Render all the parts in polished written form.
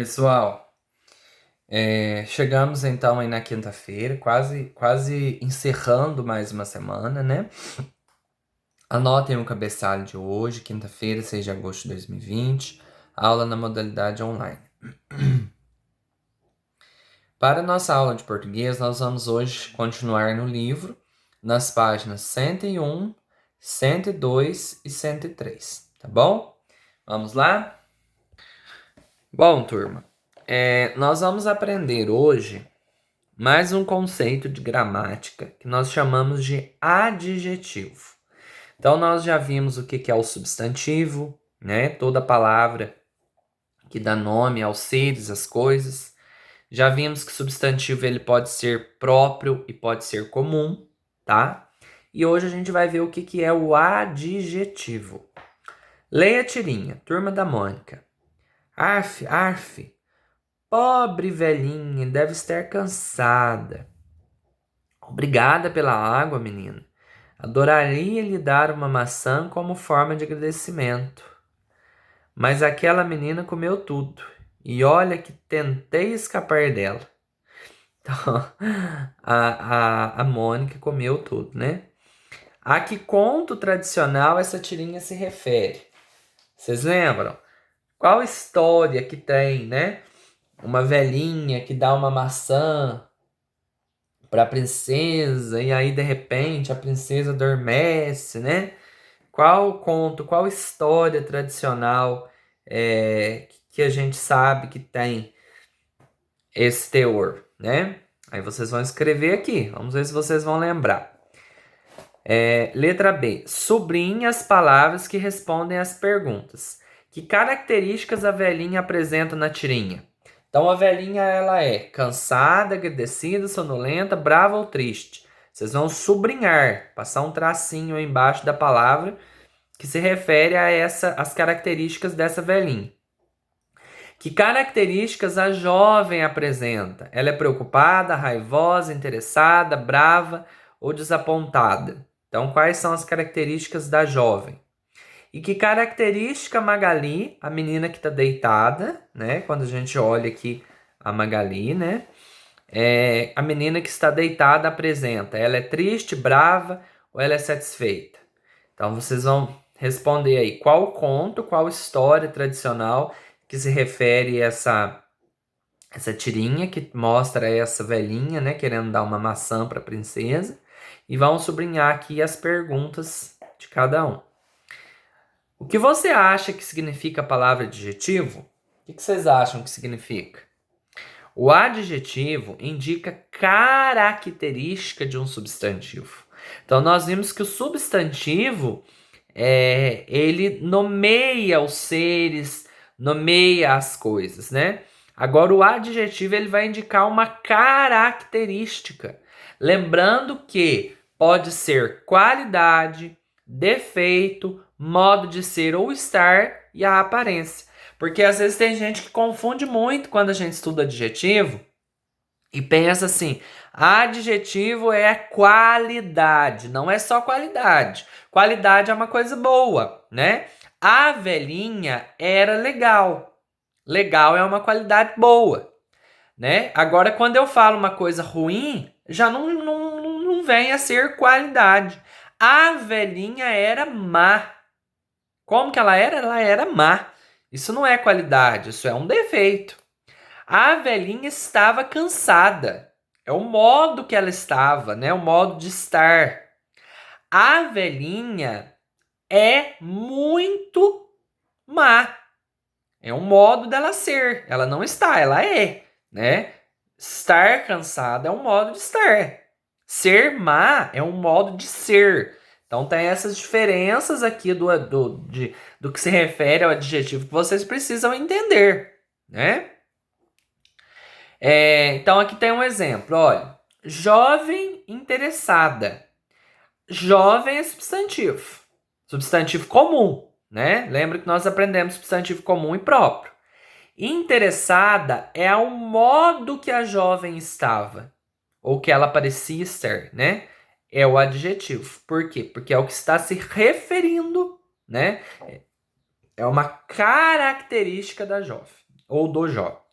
Pessoal, chegamos então aí na quinta-feira, quase encerrando mais uma semana, né? Anotem o cabeçalho de hoje, quinta-feira, 6 de agosto de 2020, aula na modalidade online. Para a nossa aula de português, nós vamos hoje continuar no livro, nas páginas 101, 102 e 103, tá bom? Vamos lá? Bom, turma, nós vamos aprender hoje mais um conceito de gramática que nós chamamos de adjetivo. Então, nós já vimos o que é o substantivo, né? Toda palavra que dá nome aos seres, às coisas. Já vimos que substantivo ele pode ser próprio e pode ser comum, tá? E hoje a gente vai ver o que é o adjetivo. Leia a tirinha, Turma da Mônica. Arf, arf, pobre velhinha, deve estar cansada. Obrigada pela água, menina. Adoraria lhe dar uma maçã como forma de agradecimento. Mas aquela menina comeu tudo. E olha que tentei escapar dela. Então, a Mônica comeu tudo, né? A que conto tradicional essa tirinha se refere? Vocês lembram? Qual história que tem, né? Uma velhinha que dá uma maçã para a princesa e aí de repente a princesa adormece, né? Qual conto, qual história tradicional que a gente sabe que tem esse teor, né? Aí vocês vão escrever aqui, vamos ver se vocês vão lembrar. Letra B. Sublinhe as palavras que respondem às perguntas. Que características a velhinha apresenta na tirinha? Então a velhinha ela é cansada, agradecida, sonolenta, brava ou triste. Vocês vão sublinhar, passar um tracinho aí embaixo da palavra que se refere a as características dessa velhinha. Que características a jovem apresenta? Ela é preocupada, raivosa, interessada, brava ou desapontada? Então, quais são as características da jovem? E que característica Magali, a menina que está deitada, né? Quando a gente olha aqui a Magali, né? A menina que está deitada apresenta. Ela é triste, brava ou ela é satisfeita? Então vocês vão responder aí qual conto, qual história tradicional que se refere a essa tirinha que mostra essa velhinha, né, querendo dar uma maçã para a princesa, e vão sublinhar aqui as perguntas de cada um. O que você acha que significa a palavra adjetivo? O que vocês acham que significa? O adjetivo indica característica de um substantivo. Então, nós vimos que o substantivo ele nomeia os seres, nomeia as coisas, né? Agora, o adjetivo ele vai indicar uma característica. Lembrando que pode ser qualidade, defeito, modo de ser ou estar e a aparência. Porque às vezes tem gente que confunde muito quando a gente estuda adjetivo e pensa assim: adjetivo é qualidade, não é só qualidade. Qualidade é uma coisa boa, né? A velhinha era legal. Legal é uma qualidade boa, né? Agora, quando eu falo uma coisa ruim, já não vem a ser qualidade. A velhinha era má. Como que ela era? Ela era má. Isso não é qualidade, isso é um defeito. A velhinha estava cansada. É o modo que ela estava, né? O modo de estar. A velhinha é muito má. É um modo dela ser. Ela não está, ela é, né? Estar cansada é um modo de estar. Ser má é um modo de ser. Então tem essas diferenças aqui do que se refere ao adjetivo que vocês precisam entender, né? Então aqui tem um exemplo, olha. Jovem interessada. Jovem é substantivo. Substantivo comum, né? Lembra que nós aprendemos substantivo comum e próprio. Interessada é ao modo que a jovem estava, ou que ela parecia estar, né? É o adjetivo. Por quê? Porque é o que está se referindo, né? É uma característica da jovem, ou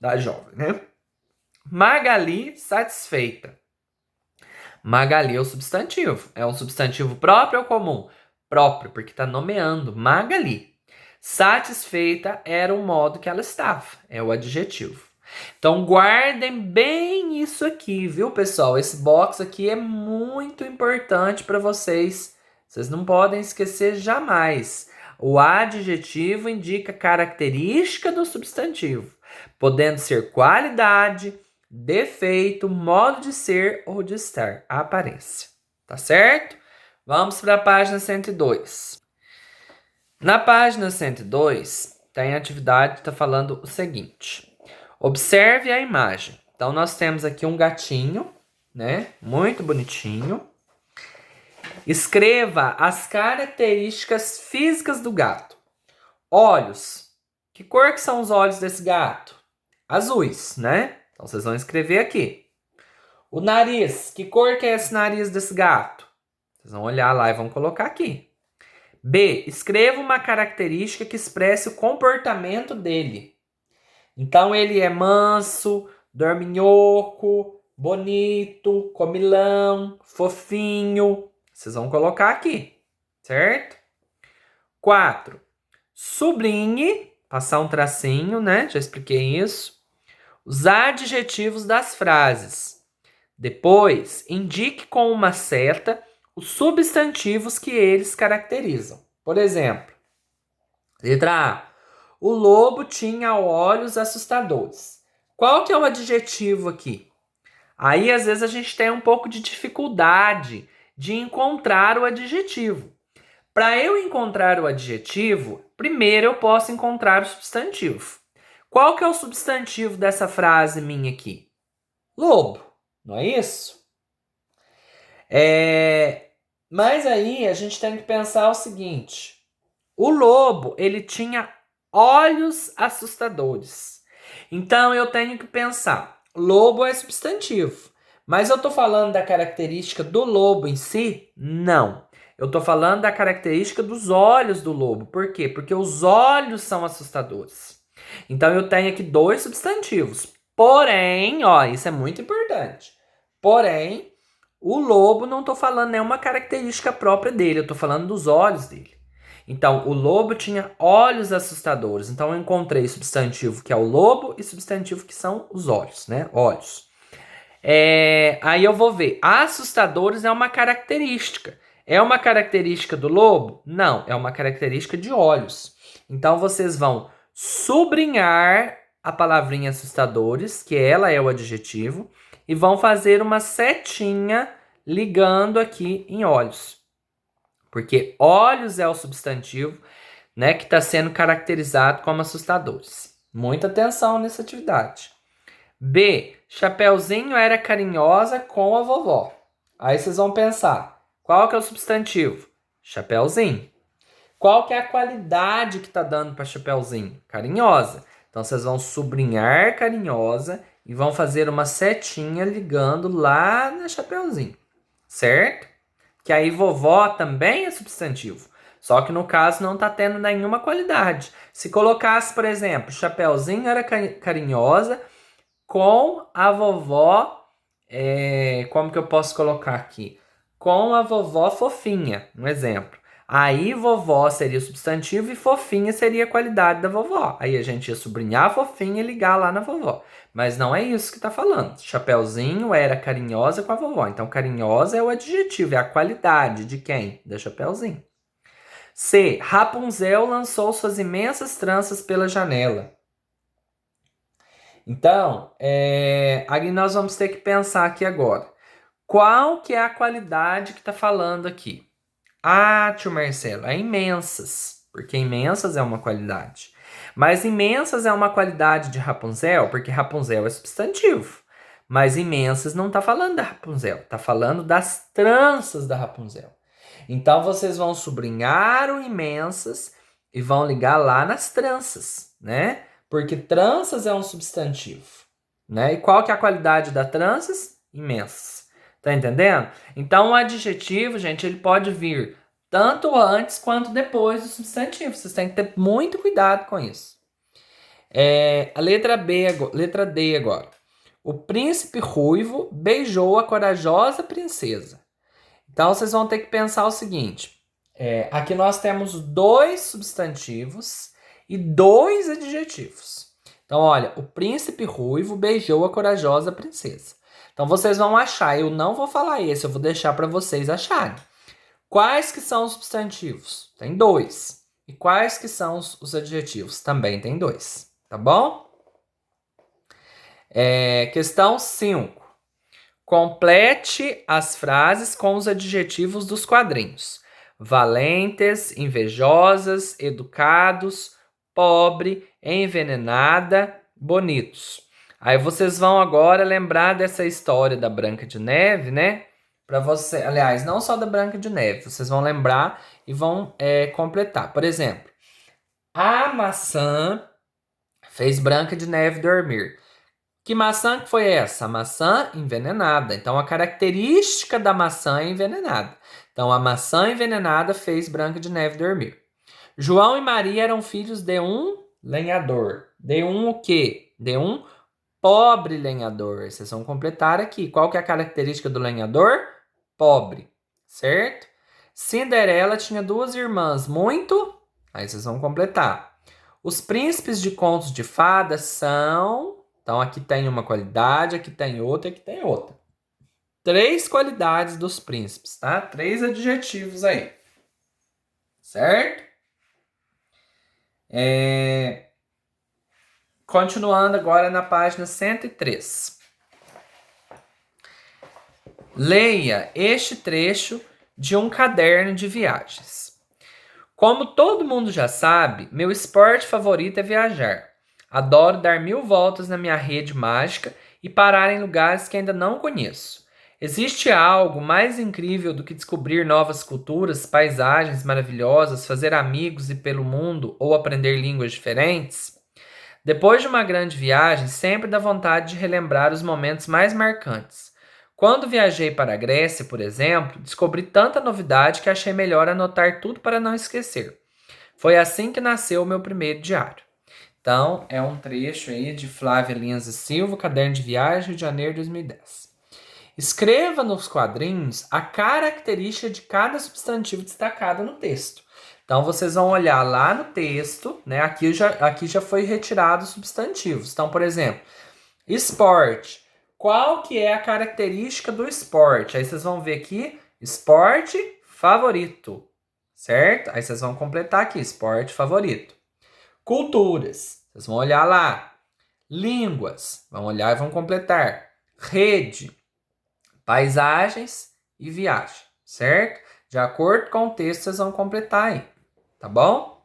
da jovem, né? Magali, satisfeita. Magali é o substantivo. É um substantivo próprio ou comum? Próprio, porque está nomeando. Magali. Satisfeita era o modo que ela estava. É o adjetivo. Então guardem bem isso aqui, viu, pessoal? Esse box aqui é muito importante para vocês. Vocês não podem esquecer jamais. O adjetivo indica característica do substantivo, podendo ser qualidade, defeito, modo de ser ou de estar, a aparência. Tá certo? Vamos para a página 102. Na página 102, tem a atividade que está falando o seguinte. Observe a imagem. Então, nós temos aqui um gatinho, né? Muito bonitinho. Escreva as características físicas do gato. Olhos. Que cor que são os olhos desse gato? Azuis, né? Então, vocês vão escrever aqui. O nariz. Que cor que é esse nariz desse gato? Vocês vão olhar lá e vão colocar aqui. B. Escreva uma característica que expresse o comportamento dele. Então, ele é manso, dorminhoco, bonito, comilão, fofinho. Vocês vão colocar aqui, certo? 4. Sublinhe, passar um tracinho, né? Já expliquei isso. Os adjetivos das frases. Depois, indique com uma seta os substantivos que eles caracterizam. Por exemplo, letra A. O lobo tinha olhos assustadores. Qual que é o adjetivo aqui? Aí, às vezes, a gente tem um pouco de dificuldade de encontrar o adjetivo. Para eu encontrar o adjetivo, primeiro eu posso encontrar o substantivo. Qual que é o substantivo dessa frase minha aqui? Lobo, não é isso? Mas aí a gente tem que pensar o seguinte. O lobo, ele tinha olhos assustadores. Então eu tenho que pensar, lobo é substantivo. Mas eu tô falando da característica do lobo em si? Não. Eu tô falando da característica dos olhos do lobo. Por quê? Porque os olhos são assustadores. Então eu tenho aqui dois substantivos. Porém, ó, isso é muito importante. Porém, o lobo não tô falando nenhuma característica própria dele, eu tô falando dos olhos dele. Então, o lobo tinha olhos assustadores. Então, eu encontrei substantivo que é o lobo e substantivo que são os olhos, né? Olhos. Aí eu vou ver. Assustadores é uma característica. É uma característica do lobo? Não, é uma característica de olhos. Então, vocês vão sublinhar a palavrinha assustadores, que ela é o adjetivo, e vão fazer uma setinha ligando aqui em olhos. Porque olhos é o substantivo, né, que está sendo caracterizado como assustadores. Muita atenção nessa atividade. B. Chapeuzinho era carinhosa com a vovó. Aí vocês vão pensar, qual que é o substantivo? Chapeuzinho. Qual que é a qualidade que está dando para Chapeuzinho? Carinhosa. Então vocês vão sublinhar carinhosa e vão fazer uma setinha ligando lá na Chapeuzinho. Certo? Que aí vovó também é substantivo. Só que no caso não está tendo nenhuma qualidade. Se colocasse, por exemplo, Chapeuzinho era carinhosa com a vovó... como que eu posso colocar aqui? Com a vovó fofinha, um exemplo. Aí vovó seria o substantivo e fofinha seria a qualidade da vovó. Aí a gente ia sublinhar a fofinha e ligar lá na vovó. Mas não é isso que tá falando. Chapeuzinho era carinhosa com a vovó. Então carinhosa é o adjetivo, é a qualidade de quem? Da Chapeuzinho. C. Rapunzel lançou suas imensas tranças pela janela. Então, aí nós vamos ter que pensar aqui agora. Qual que é a qualidade que tá falando aqui? Ah, tio Marcelo, é imensas, porque imensas é uma qualidade. Mas imensas é uma qualidade de Rapunzel, porque Rapunzel é substantivo. Mas imensas não tá falando da Rapunzel, tá falando das tranças da Rapunzel. Então vocês vão sublinhar o imensas e vão ligar lá nas tranças, né? Porque tranças é um substantivo, né? E qual que é a qualidade da tranças? Imensas. Tá entendendo? Então, o adjetivo, gente, ele pode vir tanto antes quanto depois do substantivo. Vocês têm que ter muito cuidado com isso. A letra D agora. O príncipe ruivo beijou a corajosa princesa. Então, vocês vão ter que pensar o seguinte. Aqui nós temos 2 substantivos e 2 adjetivos. Então, olha, o príncipe ruivo beijou a corajosa princesa. Então, vocês vão achar. Eu não vou falar esse, eu vou deixar para vocês acharem. Quais que são os substantivos? Tem 2. E quais que são os adjetivos? Também tem 2. Tá bom? Questão 5. Complete as frases com os adjetivos dos quadrinhos. Valentes, invejosas, educados, pobre, envenenada, bonitos. Aí vocês vão agora lembrar dessa história da Branca de Neve, né? Para você, aliás, não só da Branca de Neve, vocês vão lembrar e vão completar. Por exemplo, a maçã fez Branca de Neve dormir. Que maçã que foi essa? A maçã envenenada. Então, a característica da maçã é envenenada. Então, a maçã envenenada fez Branca de Neve dormir. João e Maria eram filhos de um lenhador. De um o quê? De um pobre lenhador. Vocês vão completar aqui. Qual que é a característica do lenhador? Pobre. Certo? Cinderela tinha 2 irmãs. Muito? Aí vocês vão completar. Os príncipes de contos de fadas são... Então, aqui tem uma qualidade, aqui tem outra, aqui tem outra. 3 qualidades dos príncipes, tá? 3 adjetivos aí. Certo? Continuando agora na página 103. Leia este trecho de um caderno de viagens. Como todo mundo já sabe, meu esporte favorito é viajar. Adoro dar 1000 voltas na minha rede mágica e parar em lugares que ainda não conheço. Existe algo mais incrível do que descobrir novas culturas, paisagens maravilhosas, fazer amigos e ir pelo mundo ou aprender línguas diferentes? Depois de uma grande viagem, sempre dá vontade de relembrar os momentos mais marcantes. Quando viajei para a Grécia, por exemplo, descobri tanta novidade que achei melhor anotar tudo para não esquecer. Foi assim que nasceu o meu primeiro diário. Então, é um trecho aí de Flávia Lins e Silva, Caderno de Viagem, Rio de Janeiro de 2010. Escreva nos quadrinhos a característica de cada substantivo destacado no texto. Então, vocês vão olhar lá no texto, né? Aqui já foi retirado os substantivos. Então, por exemplo, esporte. Qual que é a característica do esporte? Aí vocês vão ver aqui, esporte favorito, certo? Aí vocês vão completar aqui, esporte favorito. Culturas, vocês vão olhar lá. Línguas, vão olhar e vão completar. Rede, paisagens e viagem, certo? De acordo com o texto, vocês vão completar aí, tá bom?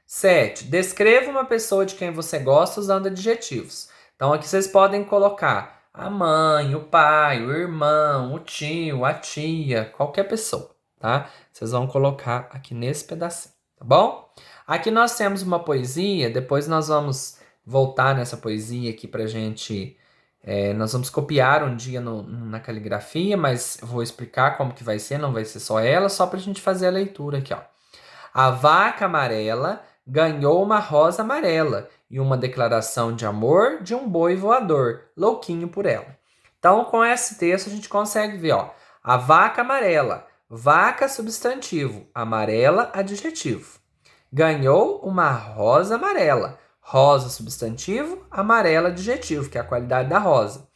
7. Descreva uma pessoa de quem você gosta usando adjetivos. Então, aqui vocês podem colocar a mãe, o pai, o irmão, o tio, a tia, qualquer pessoa, tá? Vocês vão colocar aqui nesse pedacinho, tá bom? Aqui nós temos uma poesia, depois nós vamos voltar nessa poesia aqui pra gente... nós vamos copiar um dia na caligrafia, mas eu vou explicar como que vai ser, não vai ser só ela, só pra gente fazer a leitura aqui, ó. A vaca amarela ganhou uma rosa amarela e uma declaração de amor de um boi voador, louquinho por ela. Então, com esse texto a gente consegue ver, ó, a vaca amarela, vaca substantivo, amarela adjetivo. Ganhou uma rosa amarela, rosa substantivo, amarela adjetivo, que é a qualidade da rosa.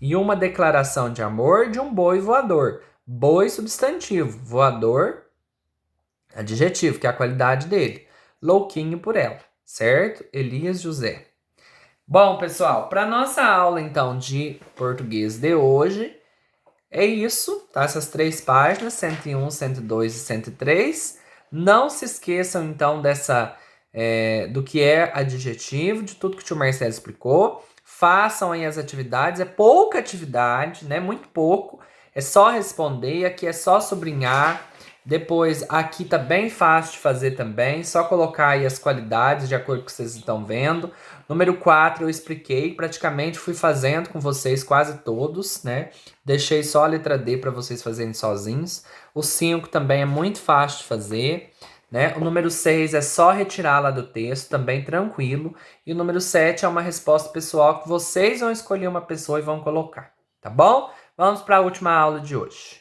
E uma declaração de amor de um boi voador, boi substantivo, voador adjetivo, que é a qualidade dele. Louquinho por ela, certo? Elias José. Bom, pessoal, para nossa aula, então, de português de hoje, é isso, tá? Essas 3 páginas, 101, 102 e 103. Não se esqueçam, então, do que é adjetivo, de tudo que o tio Marcelo explicou. Façam aí as atividades, é pouca atividade, né? Muito pouco. É só responder, aqui é só sublinhar. Depois, aqui tá bem fácil de fazer também, só colocar aí as qualidades de acordo com o que vocês estão vendo. Número 4 eu expliquei, praticamente fui fazendo com vocês quase todos, né? Deixei só a letra D para vocês fazerem sozinhos. O 5 também é muito fácil de fazer. né? O número 6 é só retirá-la do texto, também tranquilo. E o número 7 é uma resposta pessoal que vocês vão escolher uma pessoa e vão colocar, tá bom? Vamos para a última aula de hoje.